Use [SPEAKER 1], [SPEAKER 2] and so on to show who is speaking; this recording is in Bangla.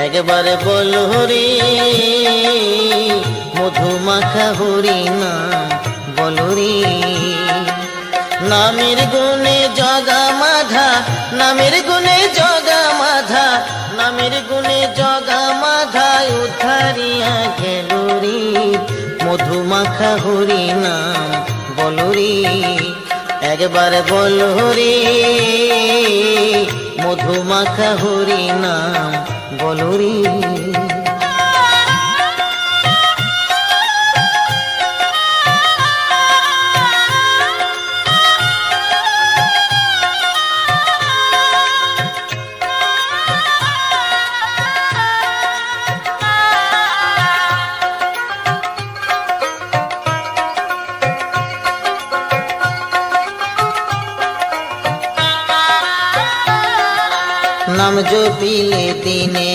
[SPEAKER 1] একবার বলো রে মধুমাখা হরি নাম বলো রে। নামের গুণে জগা মাধা, নামের গুণে জগা মাধা, নামের গুণে জগা মাধা উদ্ধারিয়া গেল রে। মধুমাখা হরি নাম বলো রে, একবার বলো রে মধুমাখা হরি নাম বলো রে। নাম জপিলে দিনে